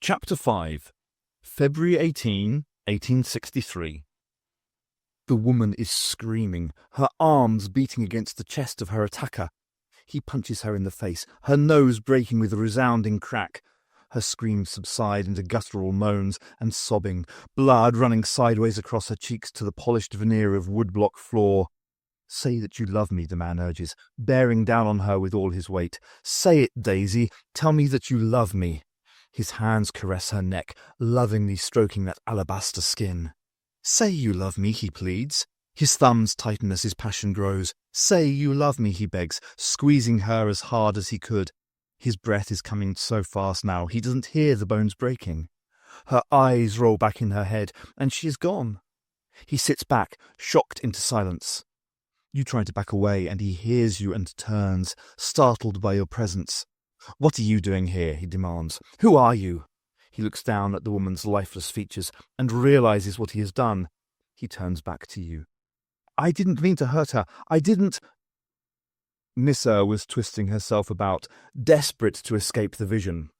Chapter 5, February 18, 1863. The woman is screaming, her arms beating against the chest of her attacker. He punches her in the face, her nose breaking with a resounding crack. Her screams subside into guttural moans and sobbing, blood running sideways across her cheeks to the polished veneer of woodblock floor. "Say that you love me," the man urges, bearing down on her with all his weight. "Say it, Daisy. Tell me that you love me." His hands caress her neck, lovingly stroking that alabaster skin. "Say you love me," he pleads. His thumbs tighten as his passion grows. "Say you love me," he begs, squeezing her as hard as he could. His breath is coming so fast now, he doesn't hear the bones breaking. Her eyes roll back in her head, and she is gone. He sits back, shocked into silence. You try to back away, and he hears you and turns, startled by your presence. "What are you doing here?" he demands. "Who are you?" He looks down at the woman's lifeless features and realizes what he has done. He turns back to you. "I didn't mean to hurt her. I didn't—" Nissa was twisting herself about, desperate to escape the vision.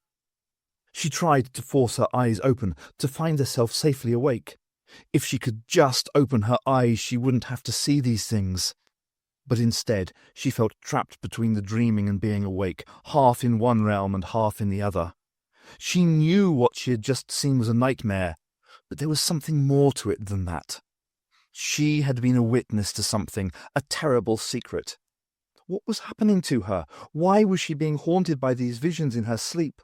She tried to force her eyes open, to find herself safely awake. If she could just open her eyes, she wouldn't have to see these things. But instead, she felt trapped between the dreaming and being awake, half in one realm and half in the other. She knew what she had just seen was a nightmare, but there was something more to it than that. She had been a witness to something, a terrible secret. What was happening to her? Why was she being haunted by these visions in her sleep?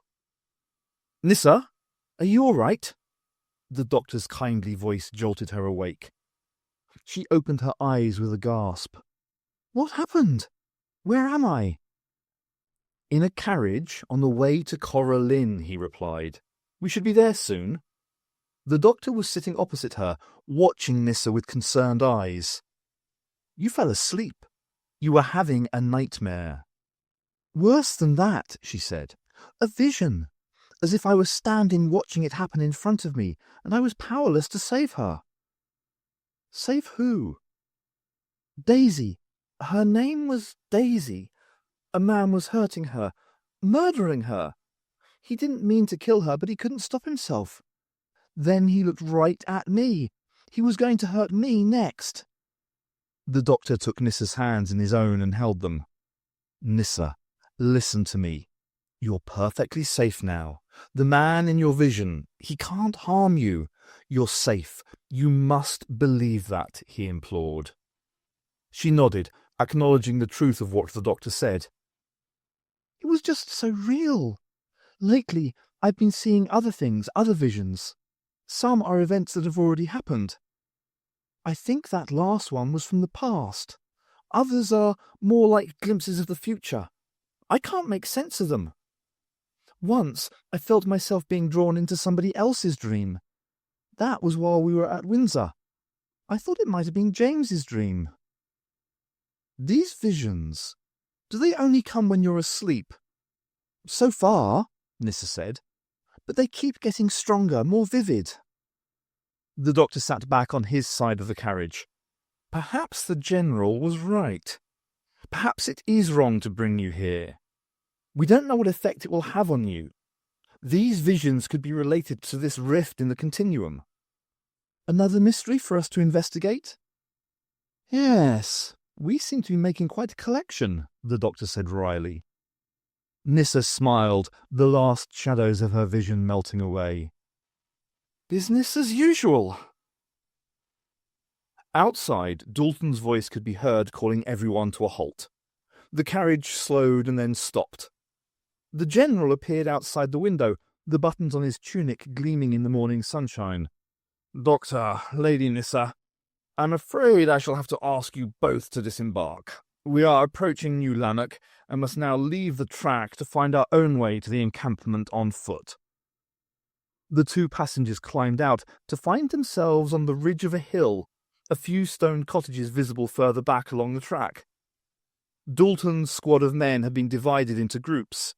"Nissa, are you all right?" The doctor's kindly voice jolted her awake. She opened her eyes with a gasp. "What happened? Where am I?" "In a carriage on the way to Coralin," he replied. "We should be there soon." The doctor was sitting opposite her, watching Nissa with concerned eyes. "You fell asleep. You were having a nightmare." "Worse than that," she said. "A vision, as if I was standing watching it happen in front of me, and I was powerless to save her." "Save who?" "Daisy. Her name was Daisy. A man was hurting her, murdering her. He didn't mean to kill her, but he couldn't stop himself. Then he looked right at me. He was going to hurt me next." The doctor took Nissa's hands in his own and held them. "Nissa, listen to me. You're perfectly safe now. The man in your vision, he can't harm you. You're safe. You must believe that," he implored. She nodded, acknowledging the truth of what the doctor said. "It was just so real. Lately, I've been seeing other things, other visions. Some are events that have already happened. I think that last one was from the past. Others are more like glimpses of the future. I can't make sense of them. Once, I felt myself being drawn into somebody else's dream. That was while we were at Windsor. I thought it might have been James's dream." "These visions, do they only come when you're asleep?" "So far," Nissa said, "but they keep getting stronger, more vivid." The doctor sat back on his side of the carriage. Perhaps the general was right. Perhaps it is wrong to bring you here. We don't know what effect it will have on you. These visions could be related to this rift in the continuum. Another mystery for us to investigate? "Yes, we seem to be making quite a collection," the doctor said wryly. Nissa smiled, the last shadows of her vision melting away. "Business as usual." Outside, Dalton's voice could be heard calling everyone to a halt. The carriage slowed and then stopped. The general appeared outside the window, the buttons on his tunic gleaming in the morning sunshine. "Doctor, Lady Nissa, I'm afraid I shall have to ask you both to disembark. We are approaching New Lanark and must now leave the track to find our own way to the encampment on foot." The two passengers climbed out to find themselves on the ridge of a hill, a few stone cottages visible further back along the track. Dalton's squad of men had been divided into groups.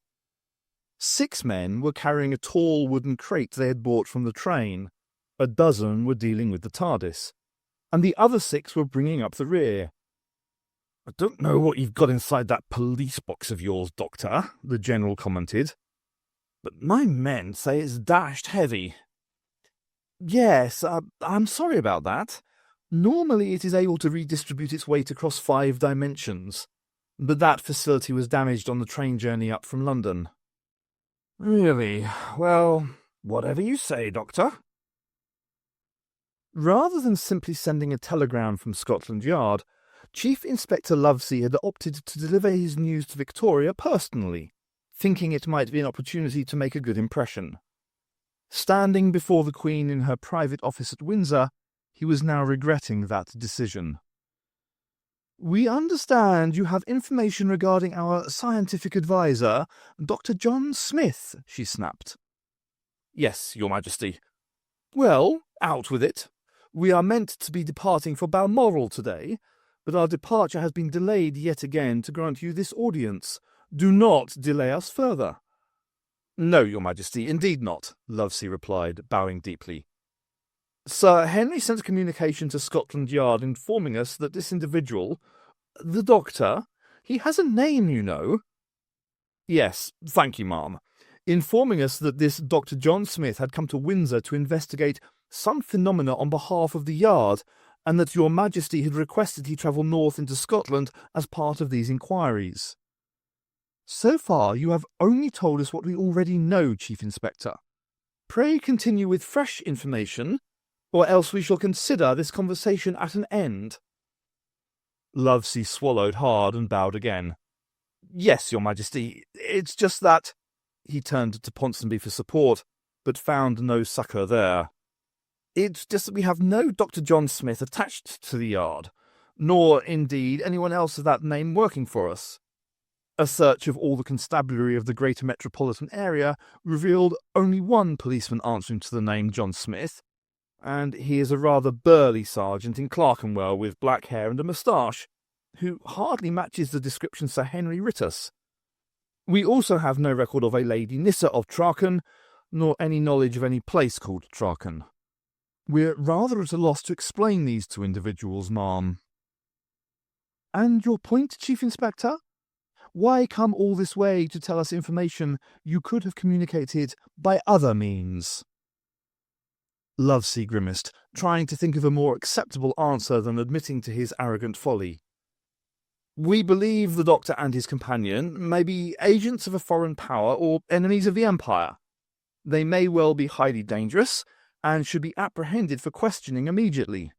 6 men were carrying a tall wooden crate they had bought from the train. A dozen were dealing with the TARDIS, and the other 6 were bringing up the rear. "I don't know what you've got inside that police box of yours, Doctor," the general commented. but my men say it's dashed heavy. Yes, I'm sorry about that. Normally it is able to redistribute its weight across 5 dimensions, but that facility was damaged on the train journey up from London. Really? Well, whatever you say, Doctor. Rather than simply sending a telegram from Scotland Yard, Chief Inspector Lovesey had opted to deliver his news to Victoria personally, thinking it might be an opportunity to make a good impression. Standing before the Queen in her private office at Windsor, he was now regretting that decision. "We understand you have information regarding our scientific adviser, Dr. John Smith," she snapped. "Yes, Your Majesty." "Well, out with it. We are meant to be departing for Balmoral today, but our departure has been delayed yet again to grant you this audience. Do not delay us further." "No, Your Majesty, indeed not," Lovesey replied, bowing deeply. "Sir Henry sent a communication to Scotland Yard informing us that this individual, the Doctor, he has a name, you know." "Yes, thank you, ma'am. Informing us that this Dr. John Smith had come to Windsor to investigate some phenomena on behalf of the Yard, and that Your Majesty had requested he travel north into Scotland as part of these inquiries." "So far you have only told us what we already know, Chief Inspector. Pray continue with fresh information, or else we shall consider this conversation at an end." Lovesey swallowed hard and bowed again. "Yes, Your Majesty, it's just that—" He turned to Ponsonby for support, but found no succour there. "It's just that we have no Dr. John Smith attached to the Yard, nor, indeed, anyone else of that name working for us. A search of all the constabulary of the greater metropolitan area revealed only one policeman answering to the name John Smith, and he is a rather burly sergeant in Clerkenwell with black hair and a moustache, who hardly matches the description Sir Henry writ us. We also have no record of a Lady Nissa of Traken, nor any knowledge of any place called Traken. We're rather at a loss to explain these two individuals, ma'am." "And your point, Chief Inspector? Why come all this way to tell us information you could have communicated by other means?" Lovesey grimaced, trying to think of a more acceptable answer than admitting to his arrogant folly. "We believe the Doctor and his companion may be agents of a foreign power or enemies of the Empire. They may well be highly dangerous, and should be apprehended for questioning immediately."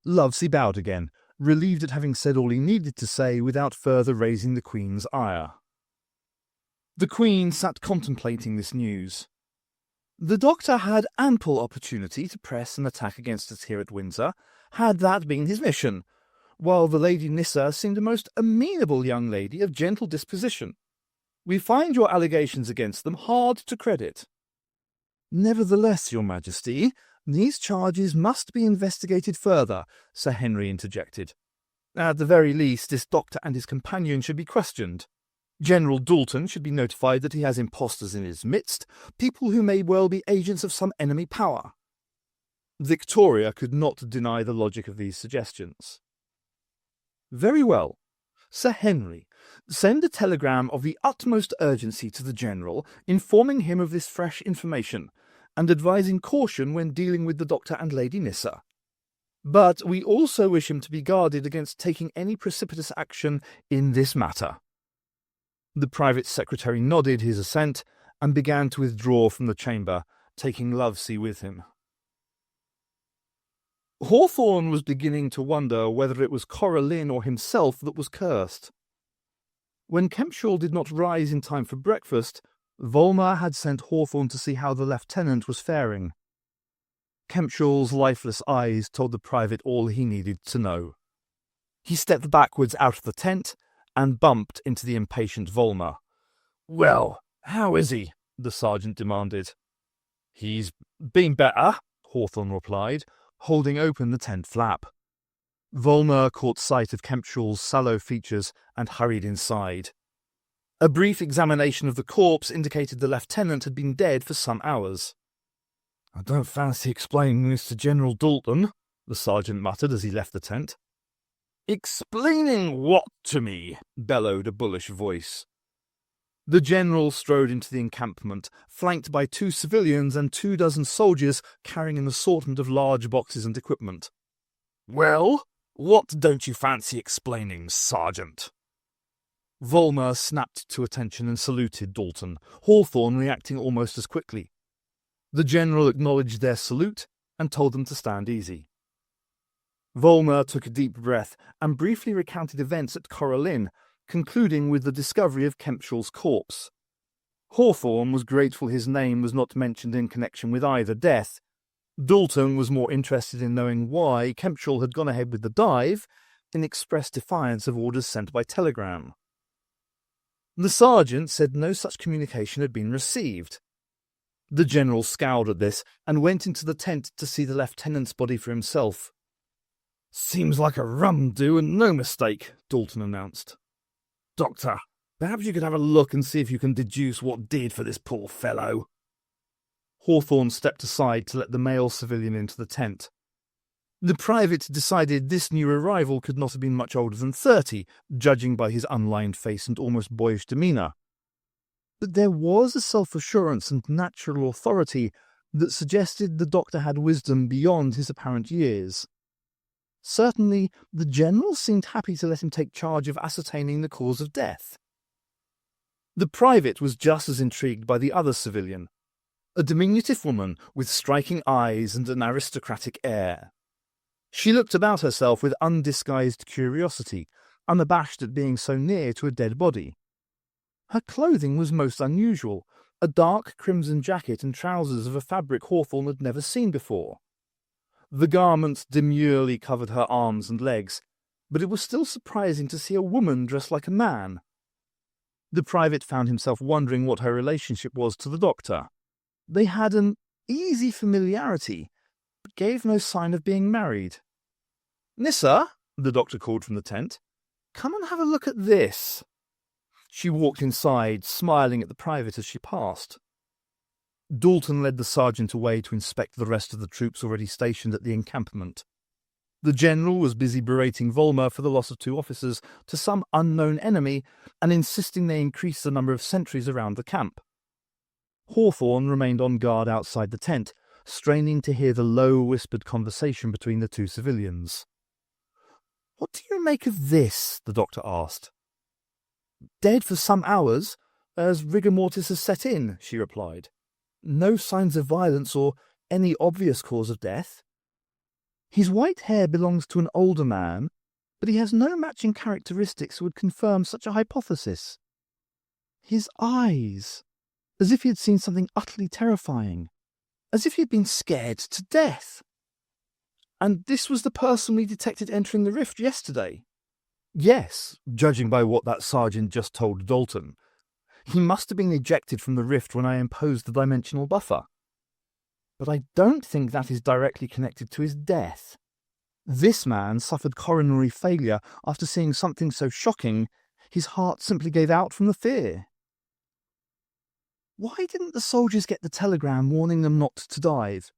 Lovesey bowed again, relieved at having said all he needed to say without further raising the Queen's ire. The Queen sat contemplating this news. The Doctor had ample opportunity to press an attack against us here at Windsor, had that been his mission, while the Lady Nissa seemed a most amenable young lady of gentle disposition. We find your allegations against them hard to credit. "Nevertheless, Your Majesty, these charges must be investigated further," Sir Henry interjected. "At the very least, this Doctor and his companion should be questioned. General Dalton should be notified that he has impostors in his midst, people who may well be agents of some enemy power." Victoria could not deny the logic of these suggestions. "Very well. Sir Henry, send a telegram of the utmost urgency to the General, informing him of this fresh information, and advising caution when dealing with the Doctor and Lady Nissa. But we also wish him to be guarded against taking any precipitous action in this matter." The private secretary nodded his assent, and began to withdraw from the chamber, taking Lovesey with him. Hawthorne was beginning to wonder whether it was Cora Lynn or himself that was cursed. When Kempshall did not rise in time for breakfast, Volmar had sent Hawthorne to see how the lieutenant was faring. Kempshall's lifeless eyes told the private all he needed to know. He stepped backwards out of the tent and bumped into the impatient Volmar. "Well, how is he?" the sergeant demanded. "He's been better," Hawthorne replied, holding open the tent flap. Volmar caught sight of Kempshall's sallow features and hurried inside. A brief examination of the corpse indicated the lieutenant had been dead for some hours. "I don't fancy explaining this to General Dalton," the sergeant muttered as he left the tent. "Explaining what to me?" bellowed a bullish voice. The general strode into the encampment, flanked by 2 civilians and 24 soldiers carrying an assortment of large boxes and equipment. "Well, what don't you fancy explaining, Sergeant?" Volmer snapped to attention and saluted Dalton, Hawthorne reacting almost as quickly. The general acknowledged their salute and told them to stand easy. Volmer took a deep breath and briefly recounted events at Coralline, concluding with the discovery of Kempshaw's corpse. Hawthorne was grateful his name was not mentioned in connection with either death. Dalton was more interested in knowing why Kempshaw had gone ahead with the dive in express defiance of orders sent by telegram. The sergeant said no such communication had been received. The general scowled at this and went into the tent to see the lieutenant's body for himself. "Seems like a rum do and no mistake," Dalton announced. "Doctor, perhaps you could have a look and see if you can deduce what did for this poor fellow." Hawthorne stepped aside to let the male civilian into the tent. The private decided this new arrival could not have been much older than 30, judging by his unlined face and almost boyish demeanour. But there was a self-assurance and natural authority that suggested the doctor had wisdom beyond his apparent years. Certainly, the general seemed happy to let him take charge of ascertaining the cause of death. The private was just as intrigued by the other civilian, a diminutive woman with striking eyes and an aristocratic air. She looked about herself with undisguised curiosity, unabashed at being so near to a dead body. Her clothing was most unusual, a dark crimson jacket and trousers of a fabric Hawthorne had never seen before. The garment demurely covered her arms and legs, but it was still surprising to see a woman dressed like a man. The private found himself wondering what her relationship was to the doctor. They had an easy familiarity, but gave no sign of being married. "Nissa," the doctor called from the tent, "come and have a look at this." She walked inside, smiling at the private as she passed. Dalton led the sergeant away to inspect the rest of the troops already stationed at the encampment. The general was busy berating Volmer for the loss of 2 officers to some unknown enemy and insisting they increase the number of sentries around the camp. Hawthorne remained on guard outside the tent, straining to hear the low, whispered conversation between the 2 civilians. "What do you make of this?" the doctor asked. "Dead for some hours, as rigor mortis has set in," she replied. "No signs of violence or any obvious cause of death. His white hair belongs to an older man, but he has no matching characteristics that would confirm such a hypothesis. His eyes, as if he had seen something utterly terrifying, as if he had been scared to death. And this was the person we detected entering the rift yesterday." Yes, judging by what that sergeant just told Dalton. He must have been ejected from the rift when I imposed the dimensional buffer. But I don't think that is directly connected to his death. This man suffered coronary failure after seeing something so shocking, his heart simply gave out from the fear. "Why didn't the soldiers get the telegram warning them not to dive?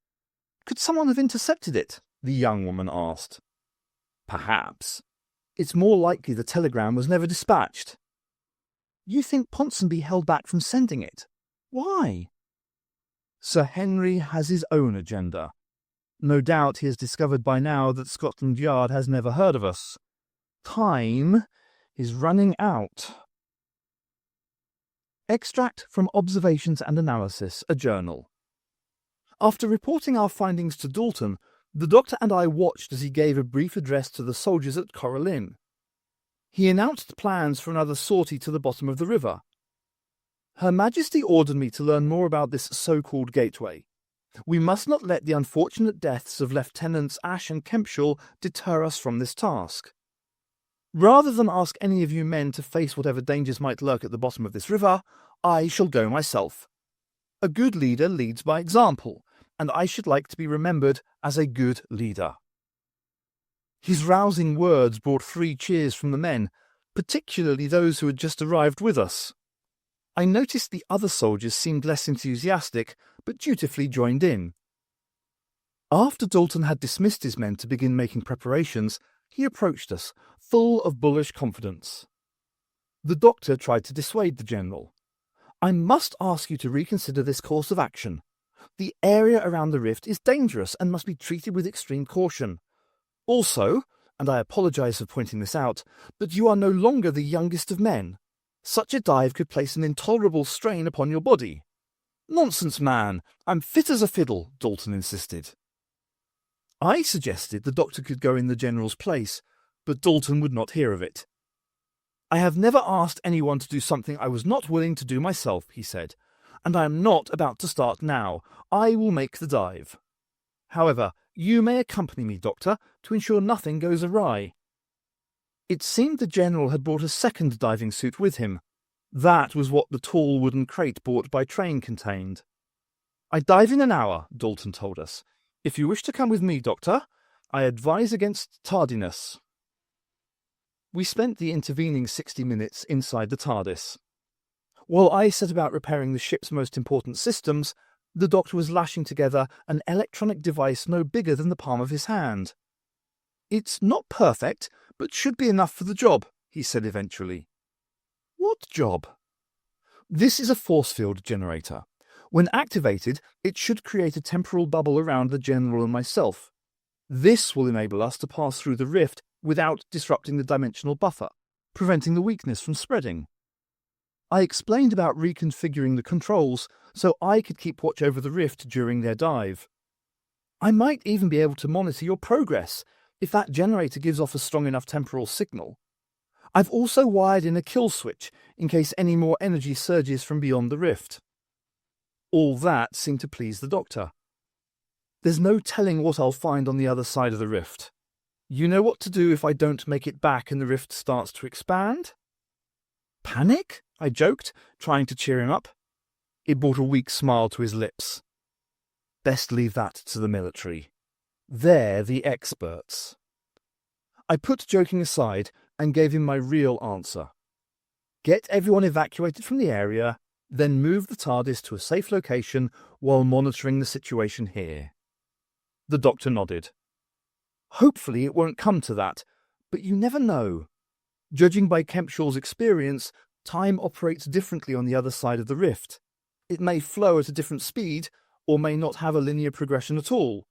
Could someone have intercepted it?" the young woman asked. "Perhaps. It's more likely the telegram was never dispatched." "You think Ponsonby held back from sending it? Why?" "Sir Henry has his own agenda. No doubt he has discovered by now that Scotland Yard has never heard of us. Time is running out." Extract from Observations and Analysis, a journal. After reporting our findings to Dalton, the doctor and I watched as he gave a brief address to the soldiers at Coralline. He announced plans for another sortie to the bottom of the river. "Her Majesty ordered me to learn more about this so-called gateway. We must not let the unfortunate deaths of Lieutenants Ash and Kempshall deter us from this task. Rather than ask any of you men to face whatever dangers might lurk at the bottom of this river, I shall go myself. A good leader leads by example, and I should like to be remembered as a good leader." His rousing words brought 3 cheers from the men, particularly those who had just arrived with us. I noticed the other soldiers seemed less enthusiastic, but dutifully joined in. After Dalton had dismissed his men to begin making preparations, he approached us, full of bullish confidence. The doctor tried to dissuade the general. I must ask you to reconsider this course of action. The area around the rift is dangerous and must be treated with extreme caution. Also, and I apologize for pointing this out, but you are no longer the youngest of men. Such a dive could place an intolerable strain upon your body. Nonsense, man. I'm fit as a fiddle, Dalton insisted. I suggested the doctor could go in the general's place, but Dalton would not hear of it. I have never asked anyone to do something I was not willing to do myself, he said, and I am not about to start now. I will make the dive. However, you may accompany me, Doctor, to ensure nothing goes awry. It seemed the general had brought a second diving suit with him. That was what the tall wooden crate bought by train contained. I dive in an hour, Dalton told us. If you wish to come with me, Doctor, I advise against tardiness. We spent the intervening 60 minutes inside the TARDIS. While I set about repairing the ship's most important systems, the Doctor was lashing together an electronic device no bigger than the palm of his hand. It's not perfect, but should be enough for the job, he said eventually. What job? This is a force field generator. When activated, it should create a temporal bubble around the General and myself. This will enable us to pass through the rift without disrupting the dimensional buffer, preventing the weakness from spreading. I explained about reconfiguring the controls so I could keep watch over the rift during their dive. I might even be able to monitor your progress if that generator gives off a strong enough temporal signal. I've also wired in a kill switch in case any more energy surges from beyond the rift. All that seemed to please the Doctor. There's no telling what I'll find on the other side of the rift. You know what to do if I don't make it back and the rift starts to expand? Panic? I joked, trying to cheer him up. It brought a weak smile to his lips. Best leave that to the military. They're the experts. I put joking aside and gave him my real answer. Get everyone evacuated from the area, then move the TARDIS to a safe location while monitoring the situation here. The Doctor nodded. Hopefully it won't come to that, but you never know. Judging by Kempshaw's experience, time operates differently on the other side of the rift. It may flow at a different speed, or may not have a linear progression at all.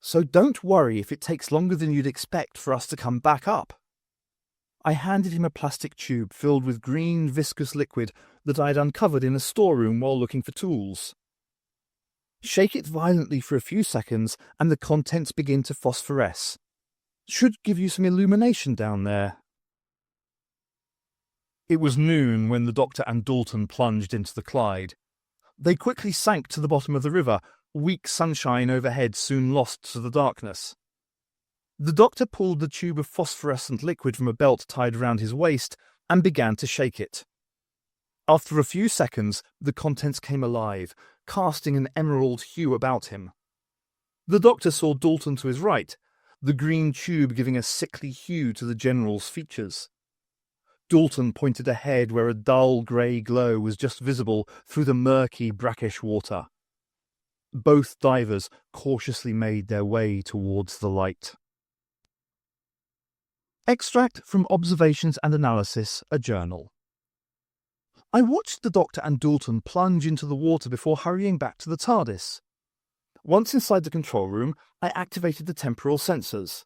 So don't worry if it takes longer than you'd expect for us to come back up. I handed him a plastic tube filled with green viscous liquid that I had uncovered in a storeroom while looking for tools. Shake it violently for a few seconds and the contents begin to phosphoresce. Should give you some illumination down there. It was noon when the Doctor and Dalton plunged into the Clyde. They quickly sank to the bottom of the river. Weak sunshine overhead soon lost to the darkness. The Doctor pulled the tube of phosphorescent liquid from a belt tied round his waist and began to shake it. After a few seconds, the contents came alive, casting an emerald hue about him. The Doctor saw Dalton to his right, the green tube giving a sickly hue to the General's features. Dalton pointed ahead where a dull grey glow was just visible through the murky, brackish water. Both divers cautiously made their way towards the light. Extract from Observations and Analysis, a journal. I watched the Doctor and Dalton plunge into the water before hurrying back to the TARDIS. Once inside the control room, I activated the temporal sensors.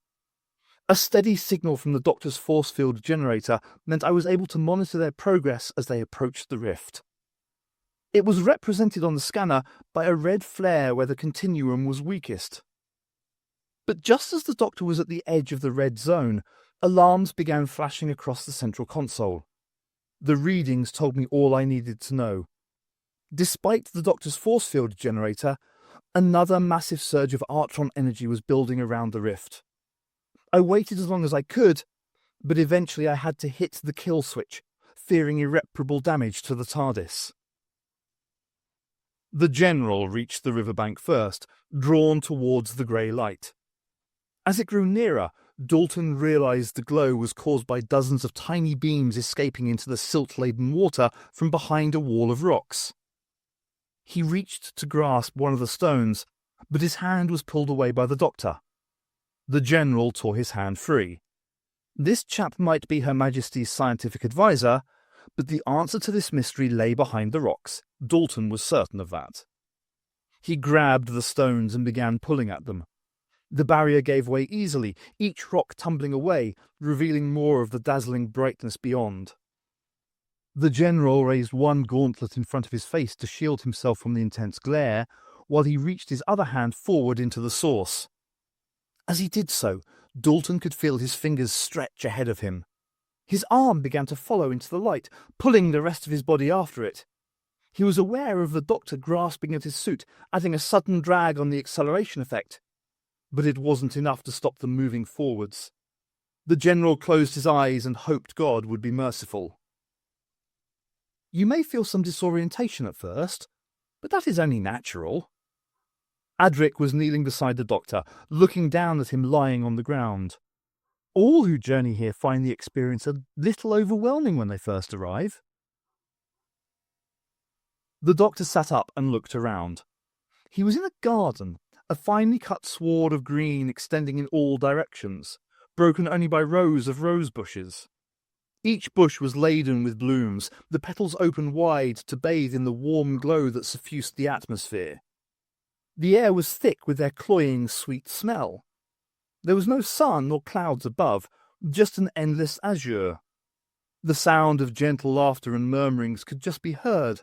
A steady signal from the Doctor's force field generator meant I was able to monitor their progress as they approached the rift. It was represented on the scanner by a red flare where the continuum was weakest. But just as the Doctor was at the edge of the red zone, alarms began flashing across the central console. The readings told me all I needed to know. Despite the Doctor's force field generator, another massive surge of Artron energy was building around the rift. I waited as long as I could, but eventually I had to hit the kill switch, fearing irreparable damage to the TARDIS. The General reached the riverbank first, drawn towards the grey light. As it grew nearer, Dalton realised the glow was caused by dozens of tiny beams escaping into the silt-laden water from behind a wall of rocks. He reached to grasp one of the stones, but his hand was pulled away by the Doctor. The General tore his hand free. This chap might be Her Majesty's scientific advisor, but the answer to this mystery lay behind the rocks. Dalton was certain of that. He grabbed the stones and began pulling at them. The barrier gave way easily, each rock tumbling away, revealing more of the dazzling brightness beyond. The general raised one gauntlet in front of his face to shield himself from the intense glare, while he reached his other hand forward into the source. As he did so, Dalton could feel his fingers stretch ahead of him. His arm began to follow into the light, pulling the rest of his body after it. He was aware of the doctor grasping at his suit, adding a sudden drag on the acceleration effect. But it wasn't enough to stop them moving forwards. The general closed his eyes and hoped God would be merciful. You may feel some disorientation at first, but that is only natural. Adric was kneeling beside the doctor, looking down at him lying on the ground. All who journey here find the experience a little overwhelming when they first arrive. The doctor sat up and looked around. He was in a garden, a finely cut sward of green extending in all directions, broken only by rows of rose bushes. Each bush was laden with blooms, the petals open wide to bathe in the warm glow that suffused the atmosphere. The air was thick with their cloying, sweet smell. There was no sun or clouds above, just an endless azure. The sound of gentle laughter and murmurings could just be heard,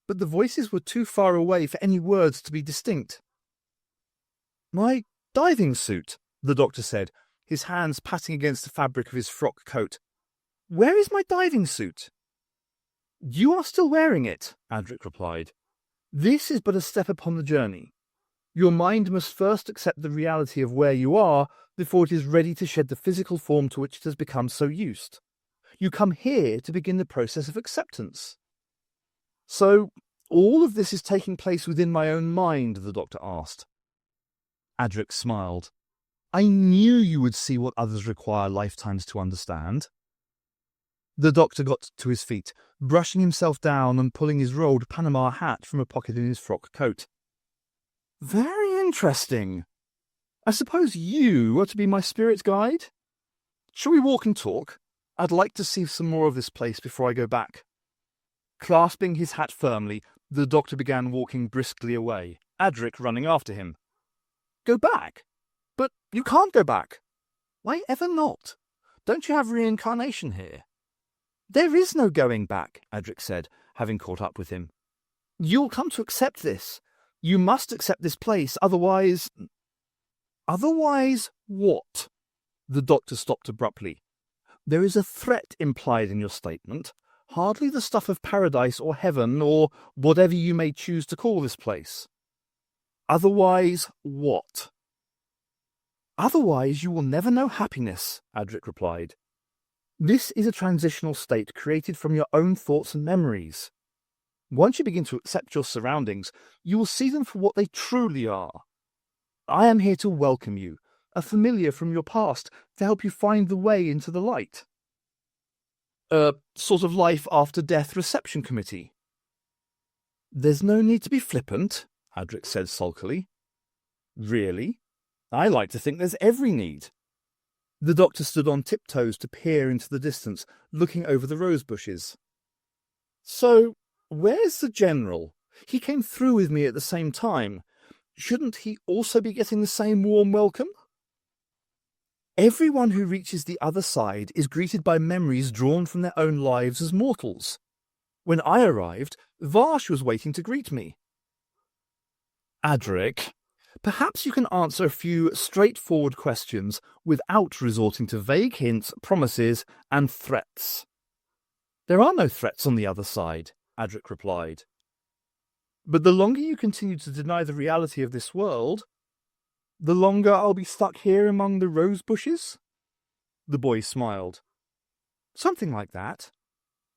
but the voices were too far away for any words to be distinct. "My diving suit," the doctor said, his hands patting against the fabric of his frock coat. "Where is my diving suit?" "You are still wearing it," Adric replied. "This is but a step upon the journey. Your mind must first accept the reality of where you are before it is ready to shed the physical form to which it has become so used. You come here to begin the process of acceptance." "So, all of this is taking place within my own mind?" the doctor asked. Adric smiled. "I knew you would see what others require lifetimes to understand." The doctor got to his feet, brushing himself down and pulling his rolled Panama hat from a pocket in his frock coat. "Very interesting. I suppose you are to be my spirit guide? Shall we walk and talk? I'd like to see some more of this place before I go back." Clasping his hat firmly, the doctor began walking briskly away, Adric running after him. "Go back? But you can't go back." "Why ever not? Don't you have reincarnation here?" "There is no going back," Adric said, having caught up with him. "You'll come to accept this. You must accept this place, otherwise—" "Otherwise what?" The doctor stopped abruptly. "There is a threat implied in your statement, hardly the stuff of paradise or heaven or whatever you may choose to call this place." "Otherwise what?" "Otherwise you will never know happiness," Adric replied. "This is a transitional state created from your own thoughts and memories. Once you begin to accept your surroundings, you will see them for what they truly are. I am here to welcome you, a familiar from your past, to help you find the way into the light." "A sort of life after death reception committee." "There's no need to be flippant," Adric said sulkily. "Really? I like to think there's every need." The doctor stood on tiptoes to peer into the distance, looking over the rose bushes. "So, where's the general? He came through with me at the same time. Shouldn't he also be getting the same warm welcome?" "Everyone who reaches the other side is greeted by memories drawn from their own lives as mortals. When I arrived, Varsh was waiting to greet me." "Adric, perhaps you can answer a few straightforward questions without resorting to vague hints, promises, and threats." "There are no threats on the other side," Adric replied. "But the longer you continue to deny the reality of this world, the longer I'll be stuck here among the rose bushes?" The boy smiled. "Something like that.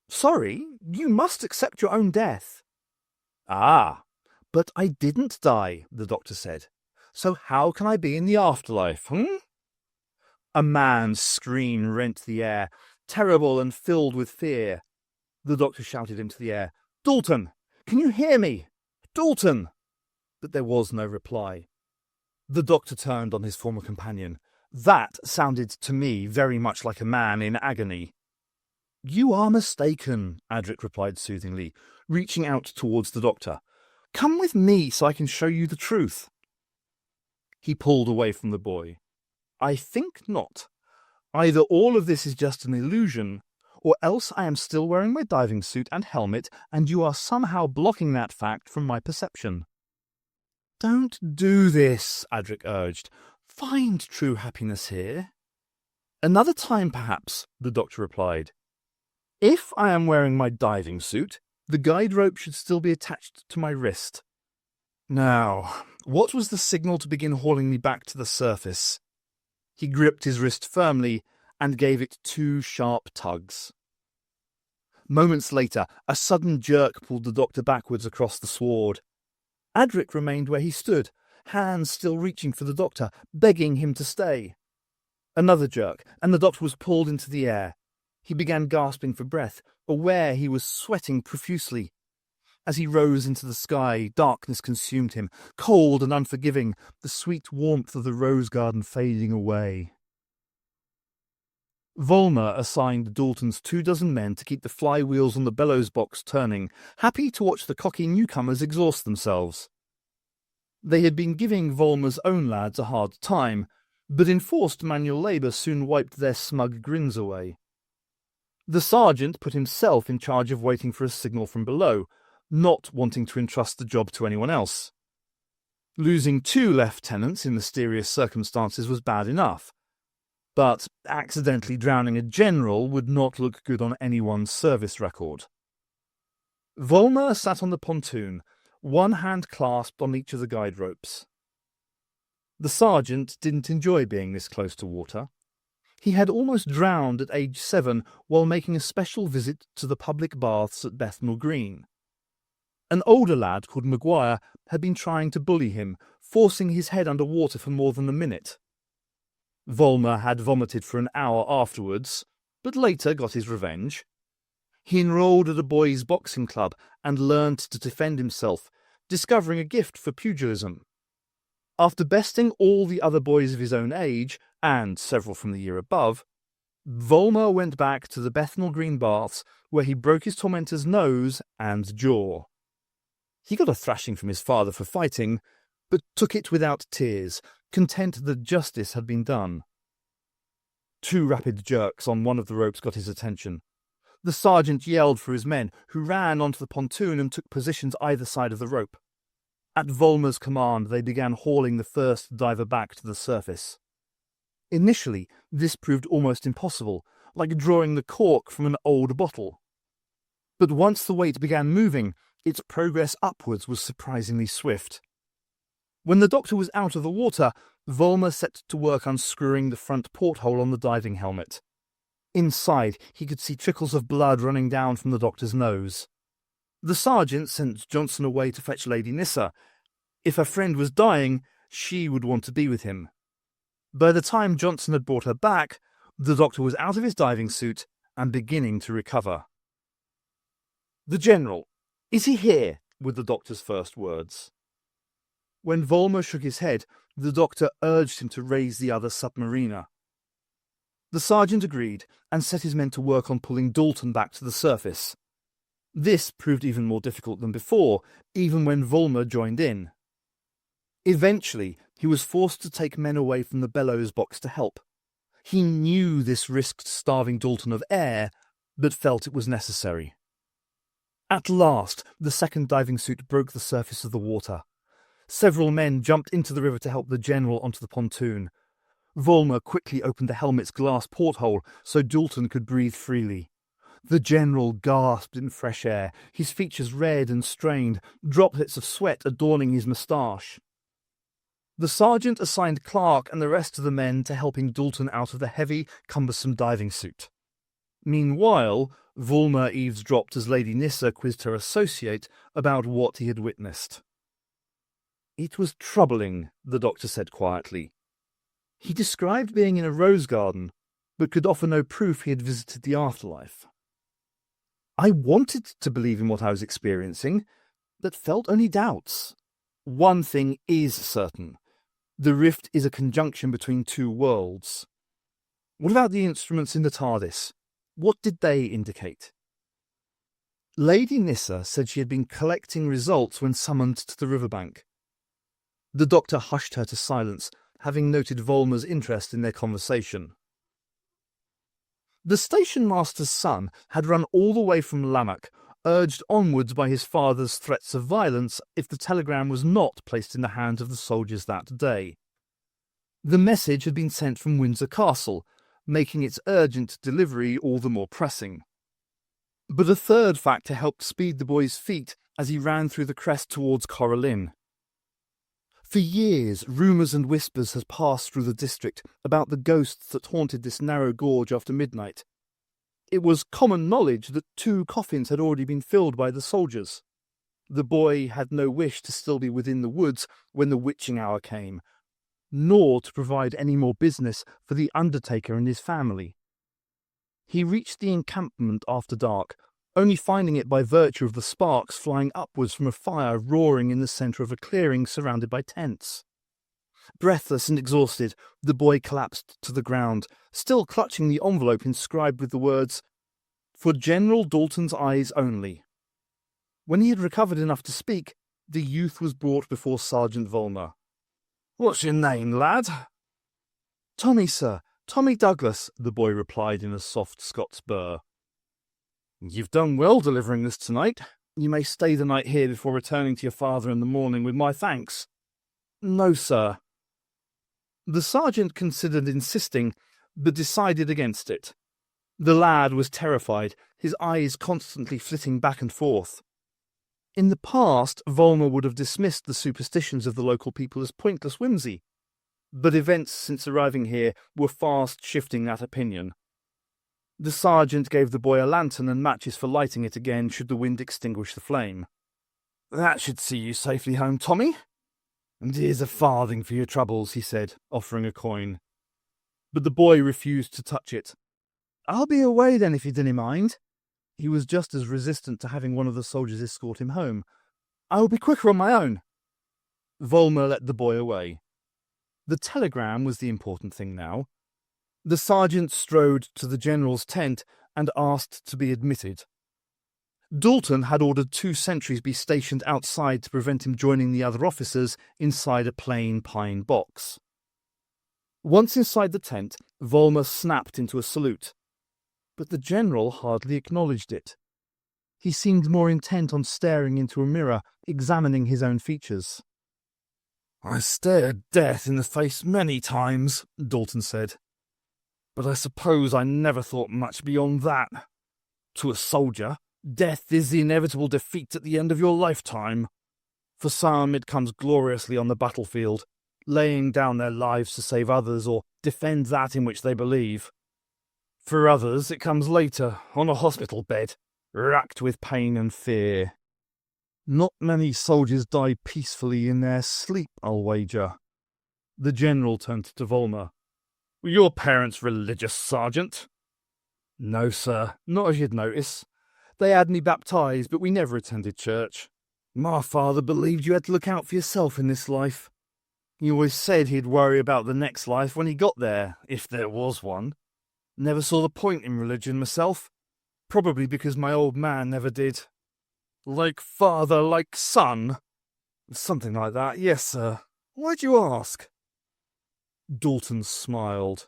Sorry, you must accept your own death." "Ah, but I didn't die," the doctor said. "So how can I be in the afterlife, A man's scream rent the air, terrible and filled with fear. The doctor shouted into the air, "Dalton, can you hear me? Dalton!" But there was no reply. The doctor turned on his former companion. "That sounded to me very much like a man in agony." You are mistaken, Adric replied soothingly, reaching out towards the doctor. Come with me so I can show you the truth. He pulled away from the boy. I think not. Either all of this is just an illusion, or else I am still wearing my diving suit and helmet, and you are somehow blocking that fact from my perception. Don't do this, Adric urged. Find true happiness here. Another time, perhaps, the doctor replied. If I am wearing my diving suit, the guide rope should still be attached to my wrist. Now, what was the signal to begin hauling me back to the surface? He gripped his wrist firmly and gave it 2 sharp tugs. Moments later, a sudden jerk pulled the doctor backwards across the sward. Adric remained where he stood, hands still reaching for the doctor, begging him to stay. Another jerk, and the doctor was pulled into the air. He began gasping for breath, aware he was sweating profusely. As he rose into the sky, darkness consumed him, cold and unforgiving, the sweet warmth of the rose garden fading away. Volmer assigned Dalton's 24 men to keep the flywheels on the bellows box turning, happy to watch the cocky newcomers exhaust themselves. They had been giving Volmer's own lads a hard time, but enforced manual labour soon wiped their smug grins away. The sergeant put himself in charge of waiting for a signal from below, not wanting to entrust the job to anyone else. Losing 2 lieutenants in mysterious circumstances was bad enough, but accidentally drowning a general would not look good on anyone's service record. Volmer sat on the pontoon, one hand clasped on each of the guide ropes. The sergeant didn't enjoy being this close to water. He had almost drowned at age 7 while making a special visit to the public baths at Bethnal Green. An older lad called Maguire had been trying to bully him, forcing his head under water for more than a minute. Volmer had vomited for an hour afterwards, but later got his revenge. He enrolled at a boys' boxing club and learned to defend himself, discovering a gift for pugilism. After besting all the other boys of his own age, and several from the year above, Volmer went back to the Bethnal Green baths, where he broke his tormentor's nose and jaw. He got a thrashing from his father for fighting, but took it without tears, content that justice had been done. 2 rapid jerks on one of the ropes got his attention. The sergeant yelled for his men, who ran onto the pontoon and took positions either side of the rope. At Volmer's command, they began hauling the first diver back to the surface. Initially, this proved almost impossible, like drawing the cork from an old bottle. But once the weight began moving, its progress upwards was surprisingly swift. When the doctor was out of the water, Volmer set to work unscrewing the front porthole on the diving helmet. Inside, he could see trickles of blood running down from the doctor's nose. The sergeant sent Johnson away to fetch Lady Nissa. If her friend was dying, she would want to be with him. By the time Johnson had brought her back, the doctor was out of his diving suit and beginning to recover. "The General, is he here?" were the doctor's first words. When Volmer shook his head, the doctor urged him to raise the other submariner. The sergeant agreed and set his men to work on pulling Dalton back to the surface. This proved even more difficult than before, even when Volmer joined in. Eventually, he was forced to take men away from the bellows box to help. He knew this risked starving Dalton of air, but felt it was necessary. At last, the second diving suit broke the surface of the water. Several men jumped into the river to help the general onto the pontoon. Volmer quickly opened the helmet's glass porthole so Dalton could breathe freely. The general gasped in fresh air, his features red and strained, droplets of sweat adorning his moustache. The sergeant assigned Clark and the rest of the men to helping Dalton out of the heavy, cumbersome diving suit. Meanwhile, Volmer eavesdropped as Lady Nissa quizzed her associate about what he had witnessed. "It was troubling," the doctor said quietly. He described being in a rose garden, but could offer no proof he had visited the afterlife. I wanted to believe in what I was experiencing, but felt only doubts. One thing is certain. The rift is a conjunction between 2 worlds. What about the instruments in the TARDIS? What did they indicate? Lady Nissa said she had been collecting results when summoned to the riverbank. The doctor hushed her to silence, having noted Volmer's interest in their conversation. The station master's son had run all the way from Lanark, urged onwards by his father's threats of violence if the telegram was not placed in the hands of the soldiers that day. The message had been sent from Windsor Castle, making its urgent delivery all the more pressing. But a third factor helped speed the boy's feet as he ran through the crest towards Coralline. For years, rumours and whispers had passed through the district about the ghosts that haunted this narrow gorge after midnight. It was common knowledge that 2 coffins had already been filled by the soldiers. The boy had no wish to still be within the woods when the witching hour came, nor to provide any more business for the undertaker and his family. He reached the encampment after dark, only finding it by virtue of the sparks flying upwards from a fire roaring in the centre of a clearing surrounded by tents. Breathless and exhausted, the boy collapsed to the ground, still clutching the envelope inscribed with the words, "For General Dalton's eyes only." When he had recovered enough to speak, the youth was brought before Sergeant Volmer. "What's your name, lad?" "Tommy, sir. Tommy Douglas," the boy replied in a soft Scots burr. "You've done well delivering this tonight. You may stay the night here before returning to your father in the morning with my thanks." "No, sir." The sergeant considered insisting, but decided against it. The lad was terrified, his eyes constantly flitting back and forth. In the past, Volmer would have dismissed the superstitions of the local people as pointless whimsy, but events since arriving here were fast shifting that opinion. The sergeant gave the boy a lantern and matches for lighting it again should the wind extinguish the flame. "That should see you safely home, Tommy. And here's a farthing for your troubles," he said, offering a coin. But the boy refused to touch it. "I'll be away then if you didn't mind." He was just as resistant to having one of the soldiers escort him home. "I will be quicker on my own." Volmer let the boy away. The telegram was the important thing now. The sergeant strode to the general's tent and asked to be admitted. Dalton had ordered 2 sentries be stationed outside to prevent him joining the other officers inside a plain pine box. Once inside the tent, Volmer snapped into a salute. But the general hardly acknowledged it. He seemed more intent on staring into a mirror, examining his own features. "I stared death in the face many times," Dalton said. "But I suppose I never thought much beyond that. To a soldier, death is the inevitable defeat at the end of your lifetime. For some, it comes gloriously on the battlefield, laying down their lives to save others or defend that in which they believe. For others, it comes later, on a hospital bed, racked with pain and fear. Not many soldiers die peacefully in their sleep, I'll wager." The general turned to Volmer. "Were your parents religious, Sergeant?" "No, sir, not as you'd notice. They had me baptised, but we never attended church. My father believed you had to look out for yourself in this life. He always said he'd worry about the next life when he got there, if there was one. Never saw the point in religion myself, probably because my old man never did." "Like father, like son?" "Something like that, yes, sir. Why'd you ask?" Dalton smiled.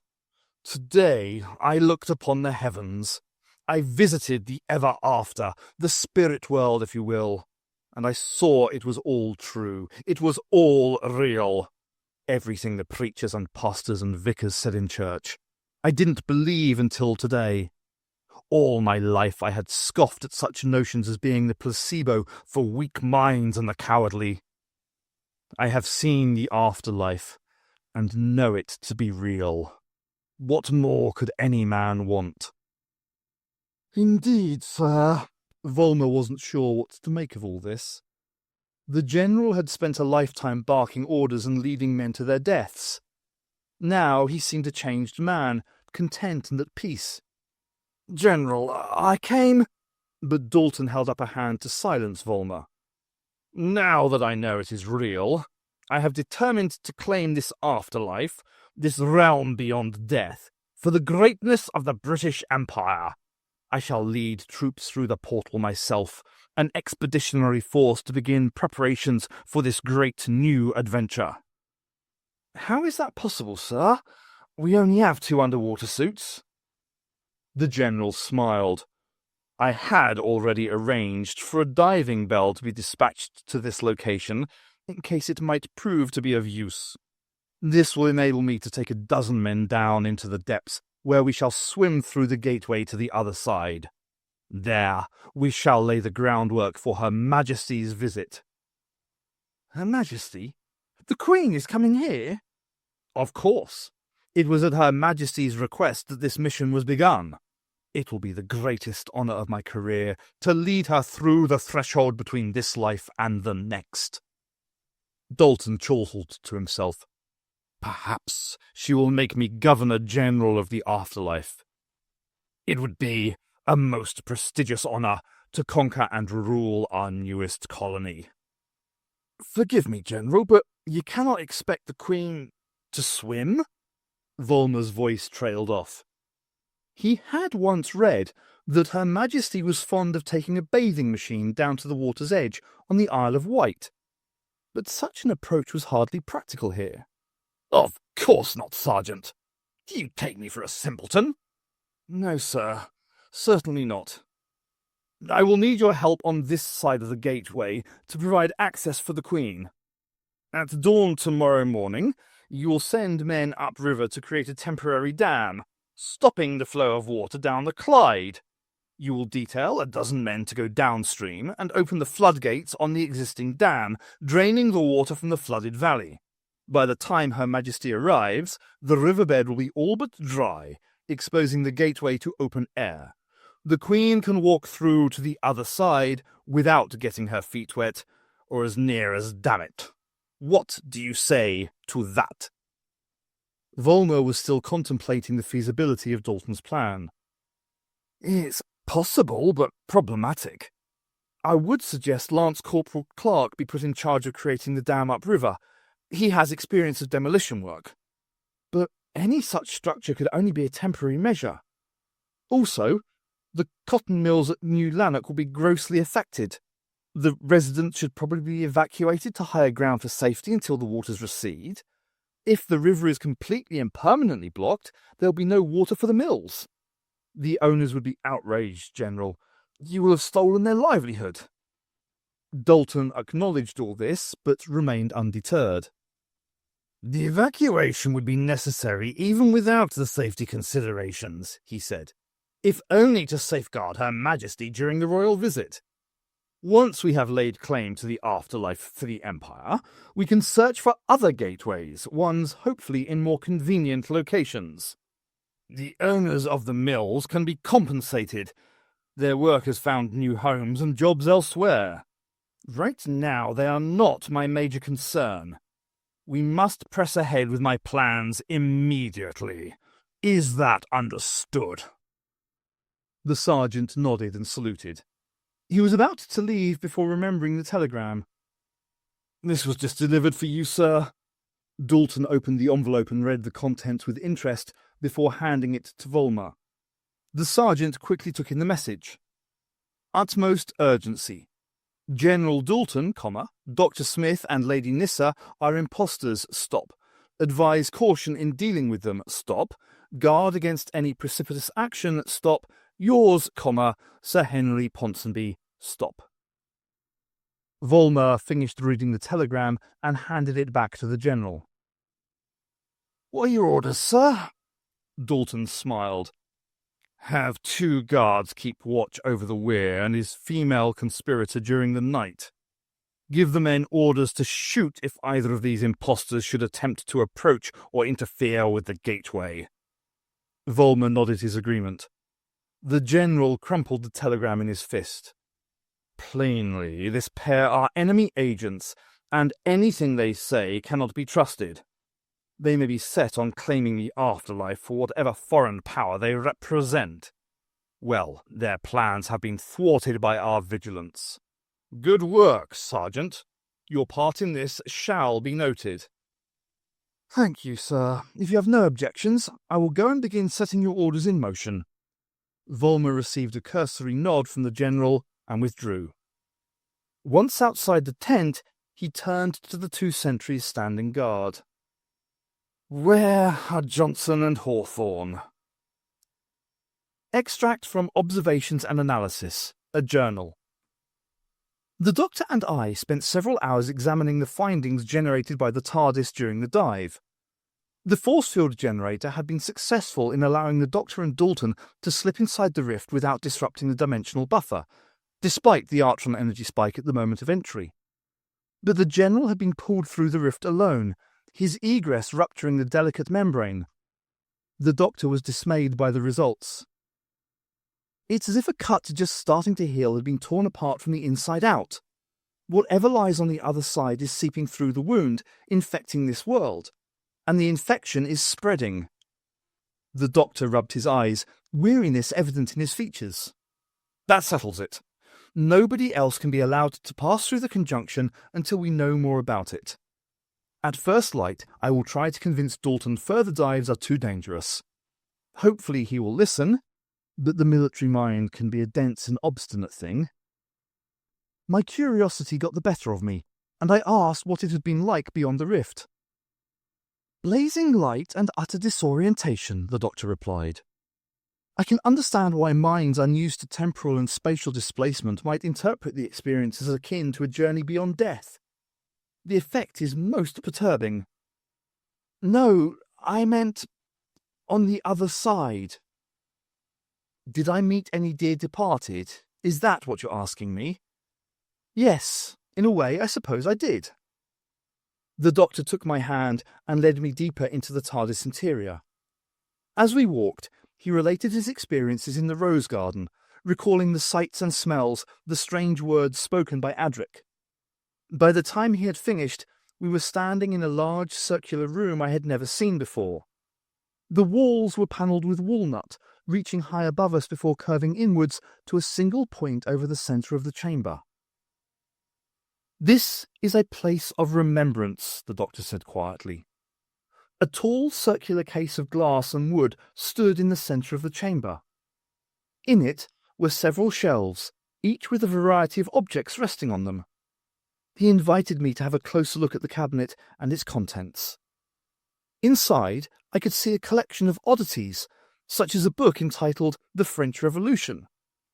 "Today I looked upon the heavens. I visited the ever-after, the spirit world, if you will, and I saw it was all true. It was all real. Everything the preachers and pastors and vicars said in church. I didn't believe until today. All my life I had scoffed at such notions as being the placebo for weak minds and the cowardly. I have seen the afterlife, and know it to be real. What more could any man want?" "Indeed, sir." Volmer wasn't sure what to make of all this. The general had spent a lifetime barking orders and leading men to their deaths. Now he seemed a changed man, content and at peace. "General, I came—" But Dalton held up a hand to silence Volmer. "Now that I know it is real, I have determined to claim this afterlife, this realm beyond death, for the greatness of the British Empire. I shall lead troops through the portal myself, an expeditionary force to begin preparations for this great new adventure." "How is that possible, sir? We only have 2 underwater suits." The general smiled. "I had already arranged for a diving bell to be dispatched to this location in case it might prove to be of use. This will enable me to take 12 men down into the depths, where we shall swim through the gateway to the other side. There we shall lay the groundwork for Her Majesty's visit." "Her Majesty? The Queen is coming here?" "Of course. It was at Her Majesty's request that this mission was begun. It will be the greatest honour of my career to lead her through the threshold between this life and the next." Dalton chortled to himself. "Perhaps she will make me Governor-General of the afterlife. It would be a most prestigious honour to conquer and rule our newest colony." "Forgive me, General, but you cannot expect the Queen to swim?" Volmer's voice trailed off. He had once read that Her Majesty was fond of taking a bathing machine down to the water's edge on the Isle of Wight, but such an approach was hardly practical here. "Of course not, Sergeant. Do you take me for a simpleton?" "No, sir. Certainly not. I will need your help on this side of the gateway to provide access for the Queen. At dawn tomorrow morning, you will send men upriver to create a temporary dam, stopping the flow of water down the Clyde. You will detail 12 men to go downstream and open the floodgates on the existing dam, draining the water from the flooded valley. By the time Her Majesty arrives, the riverbed will be all but dry, exposing the gateway to open air. The Queen can walk through to the other side without getting her feet wet, or as near as damn it. What do you say to that?" Volmer was still contemplating the feasibility of Dalton's plan. "It's possible, but problematic. I would suggest Lance Corporal Clark be put in charge of creating the dam upriver. He has experience of demolition work. But any such structure could only be a temporary measure. Also, the cotton mills at New Lanark will be grossly affected. The residents should probably be evacuated to higher ground for safety until the waters recede. If the river is completely and permanently blocked, there will be no water for the mills. The owners would be outraged, General. You will have stolen their livelihood." Dalton acknowledged all this, but remained undeterred. "The evacuation would be necessary even without the safety considerations," he said, "if only to safeguard Her Majesty during the royal visit. Once we have laid claim to the afterlife for the Empire, we can search for other gateways, ones hopefully in more convenient locations. The owners of the mills can be compensated. Their workers found new homes and jobs elsewhere. Right now, they are not my major concern. We must press ahead with my plans immediately. Is that understood?" The sergeant nodded and saluted. He was about to leave before remembering the telegram. "This was just delivered for you, sir." Dalton opened the envelope and read the contents with interest before handing it to Volmer. The sergeant quickly took in the message. "Utmost urgency. General Dalton, Dr. Smith and Lady Nissa are impostors. Stop. Advise caution in dealing with them. Stop. Guard against any precipitous action. Stop. Yours, Sir Henry Ponsonby. Stop." Volmer finished reading the telegram and handed it back to the general. "What are your orders, sir?" Dalton smiled. "Have 2 guards keep watch over the weir and his female conspirator during the night. Give the men orders to shoot if either of these impostors should attempt to approach or interfere with the gateway." Volmer nodded his agreement. The general crumpled the telegram in his fist. Plainly, this pair are enemy agents, and anything they say cannot be trusted. They may be set on claiming the afterlife for whatever foreign power they represent. Well, their plans have been thwarted by our vigilance. Good work, Sergeant. Your part in this shall be noted. "Thank you, sir. If you have no objections, I will go and begin setting your orders in motion." Volmer received a cursory nod from the general and withdrew. Once outside the tent, he turned to the 2 sentries standing guard. "Where are Johnson and Hawthorne?" Extract from Observations and Analysis, a journal. The doctor and I spent several hours examining the findings generated by the TARDIS during the dive. The force field generator had been successful in allowing the Doctor and Dalton to slip inside the rift without disrupting the dimensional buffer, despite the Artron energy spike at the moment of entry. But the General had been pulled through the rift alone, his egress rupturing the delicate membrane. The Doctor was dismayed by the results. It's as if a cut just starting to heal had been torn apart from the inside out. Whatever lies on the other side is seeping through the wound, infecting this world, and the infection is spreading. The Doctor rubbed his eyes, weariness evident in his features. That settles it. Nobody else can be allowed to pass through the conjunction until we know more about it. At first light, I will try to convince Dalton further dives are too dangerous. Hopefully he will listen, but the military mind can be a dense and obstinate thing. My curiosity got the better of me, and I asked what it had been like beyond the rift. "Blazing light and utter disorientation," the Doctor replied. "I can understand why minds unused to temporal and spatial displacement might interpret the experience as akin to a journey beyond death. The effect is most perturbing." "No, I meant on the other side." "Did I meet any dear departed? Is that what you're asking me?" "Yes, in a way, I suppose I did." The Doctor took my hand and led me deeper into the TARDIS interior. As we walked, he related his experiences in the Rose Garden, recalling the sights and smells, the strange words spoken by Adric. By the time he had finished, we were standing in a large circular room I had never seen before. The walls were panelled with walnut, reaching high above us before curving inwards to a single point over the centre of the chamber. "This is a place of remembrance," the Doctor said quietly. A tall circular case of glass and wood stood in the centre of the chamber. In it were several shelves, each with a variety of objects resting on them. He invited me to have a closer look at the cabinet and its contents. Inside, I could see a collection of oddities, such as a book entitled The French Revolution,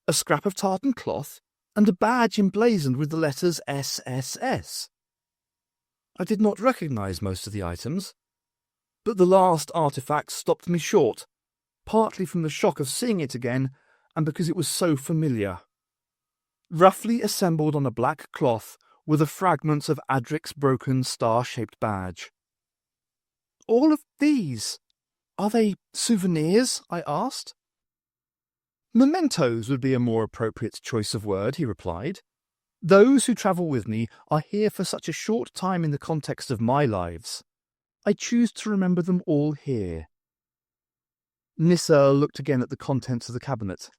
a scrap of tartan cloth, and a badge emblazoned with the letters SSS. I did not recognise most of the items, but the last artefact stopped me short, partly from the shock of seeing it again and because it was so familiar. Roughly assembled on a black cloth were the fragments of Adric's broken star-shaped badge. "All of these? Are they souvenirs?" I asked. "Mementos would be a more appropriate choice of word," he replied. "Those who travel with me are here for such a short time in the context of my lives. I choose to remember them all here." Nissa looked again at the contents of the cabinet.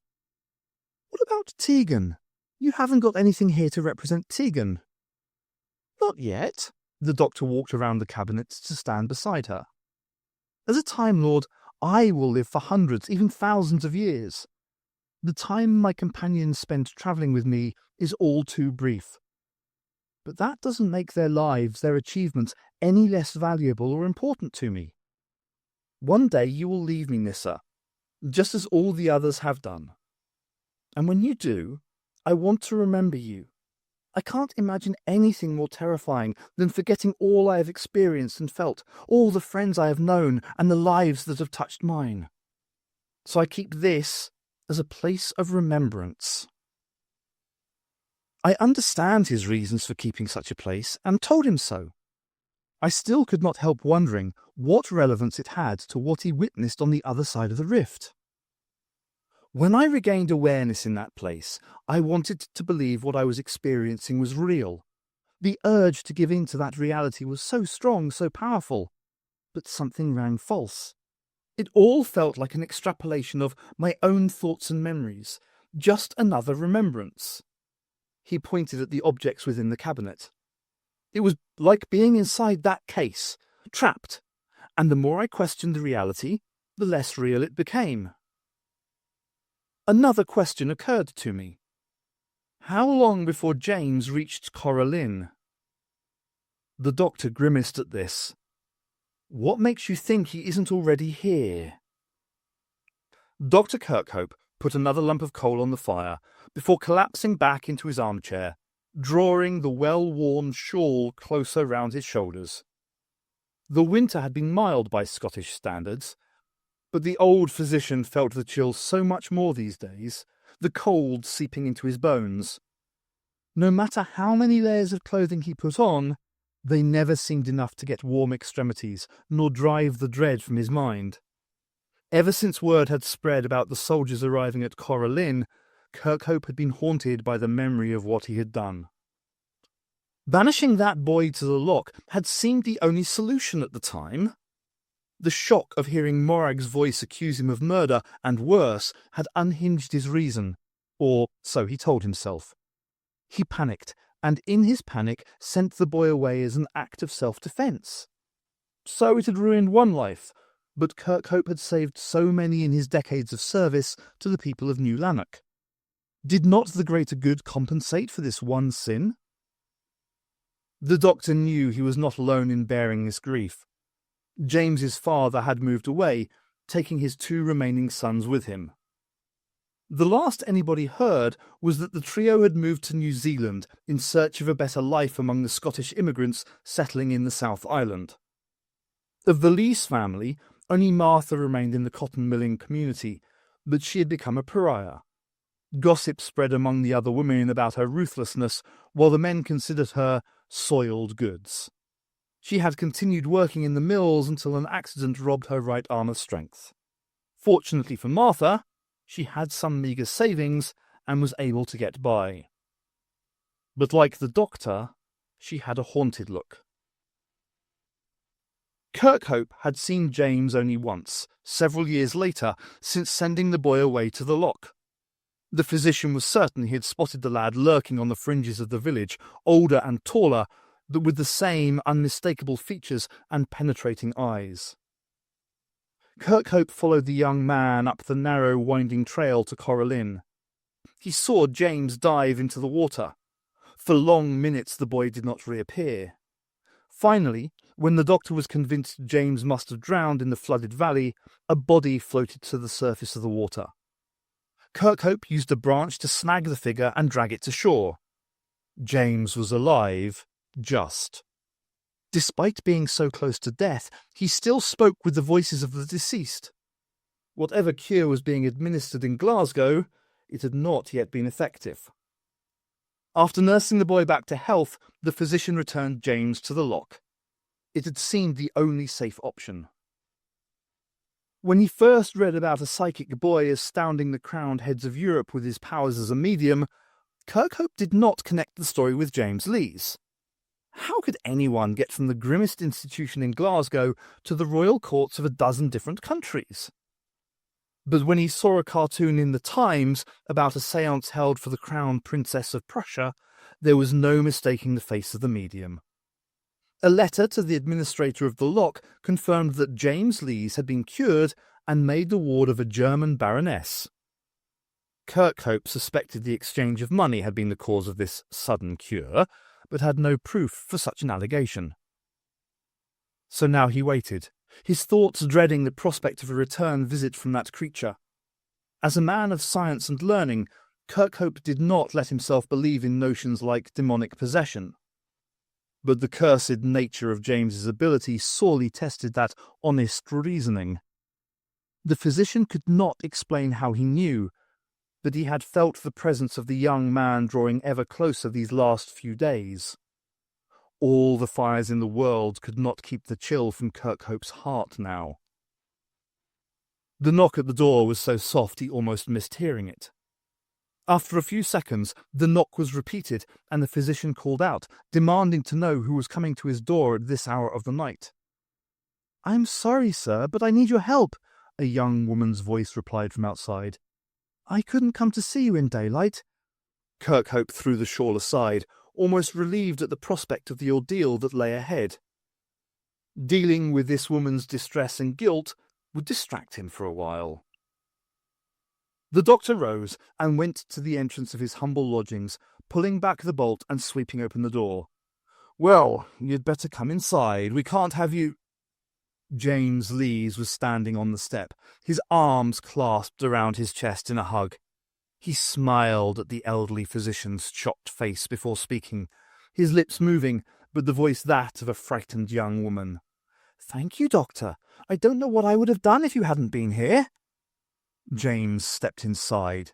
"What about Tegan? You haven't got anything here to represent Tegan." "Not yet." The Doctor walked around the cabinet to stand beside her. "As a Time Lord, I will live for hundreds, even thousands of years. The time my companions spend travelling with me is all too brief. But that doesn't make their lives, their achievements, any less valuable or important to me. One day you will leave me, Nissa, just as all the others have done. And when you do, I want to remember you. I can't imagine anything more terrifying than forgetting all I have experienced and felt, all the friends I have known, and the lives that have touched mine. So I keep this as a place of remembrance." I understand his reasons for keeping such a place, and told him so. I still could not help wondering what relevance it had to what he witnessed on the other side of the rift. When I regained awareness in that place, I wanted to believe what I was experiencing was real. The urge to give in to that reality was so strong, so powerful. But something rang false. It all felt like an extrapolation of my own thoughts and memories, just another remembrance. He pointed at the objects within the cabinet. It was like being inside that case, trapped, and the more I questioned the reality, the less real it became. Another question occurred to me. How long before James reached Coralline? The doctor grimaced at this. What makes you think he isn't already here? Dr. Kirkhope put another lump of coal on the fire before collapsing back into his armchair, drawing the well-worn shawl closer round his shoulders. The winter had been mild by Scottish standards, but the old physician felt the chill so much more these days, the cold seeping into his bones. No matter how many layers of clothing he put on, they never seemed enough to get warm extremities, nor drive the dread from his mind. Ever since word had spread about the soldiers arriving at Coralline, Kirkhope had been haunted by the memory of what he had done. Banishing that boy to the loch had seemed the only solution at the time. The shock of hearing Morag's voice accuse him of murder, and worse, had unhinged his reason, or so he told himself. He panicked, and in his panic sent the boy away as an act of self-defence. So it had ruined one life, but Kirkhope had saved so many in his decades of service to the people of New Lanark. Did not the greater good compensate for this one sin? The doctor knew he was not alone in bearing this grief. James's father had moved away, taking his 2 remaining sons with him. The last anybody heard was that the trio had moved to New Zealand in search of a better life among the Scottish immigrants settling in the South Island. Of the Lees family, only Martha remained in the cotton milling community, but she had become a pariah. Gossip spread among the other women about her ruthlessness, while the men considered her soiled goods. She had continued working in the mills until an accident robbed her right arm of strength. Fortunately for Martha, she had some meagre savings and was able to get by. But like the doctor, she had a haunted look. Kirkhope had seen James only once, several years later, since sending the boy away to the loch. The physician was certain he had spotted the lad lurking on the fringes of the village, older and taller, but with the same unmistakable features and penetrating eyes. Kirkhope followed the young man up the narrow, winding trail to Coralline. He saw James dive into the water. For long minutes the boy did not reappear. Finally, when the doctor was convinced James must have drowned in the flooded valley, a body floated to the surface of the water. Kirkhope used a branch to snag the figure and drag it to shore. James was alive, just. Despite being so close to death, he still spoke with the voices of the deceased. Whatever cure was being administered in Glasgow, it had not yet been effective. After nursing the boy back to health, the physician returned James to the loch. It had seemed the only safe option. When he first read about a psychic boy astounding the crowned heads of Europe with his powers as a medium, Kirkhope did not connect the story with James Lees. How could anyone get from the grimmest institution in Glasgow to the royal courts of a dozen different countries? But when he saw a cartoon in the Times about a séance held for the Crown Princess of Prussia, there was no mistaking the face of the medium. A letter to the administrator of the loch confirmed that James Lees had been cured and made the ward of a German baroness. Kirkhope suspected the exchange of money had been the cause of this sudden cure, but had no proof for such an allegation. So now he waited, his thoughts dreading the prospect of a return visit from that creature. As a man of science and learning, Kirkhope did not let himself believe in notions like demonic possession. But the cursed nature of James's ability sorely tested that honest reasoning. The physician could not explain how he knew, but he had felt the presence of the young man drawing ever closer these last few days. All the fires in the world could not keep the chill from Kirkhope's heart now. The knock at the door was so soft he almost missed hearing it. After a few seconds, the knock was repeated, and the physician called out, demanding to know who was coming to his door at this hour of the night. "I'm sorry, sir, but I need your help," a young woman's voice replied from outside. "I couldn't come to see you in daylight." Kirkhope threw the shawl aside, almost relieved at the prospect of the ordeal that lay ahead. Dealing with this woman's distress and guilt would distract him for a while. The doctor rose and went to the entrance of his humble lodgings, pulling back the bolt and sweeping open the door. "Well, you'd better come inside. We can't have you—" James Lees was standing on the step, his arms clasped around his chest in a hug. He smiled at the elderly physician's shocked face before speaking, his lips moving, but the voice that of a frightened young woman. "Thank you, Doctor. I don't know what I would have done if you hadn't been here." James stepped inside,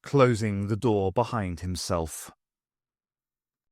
closing the door behind himself.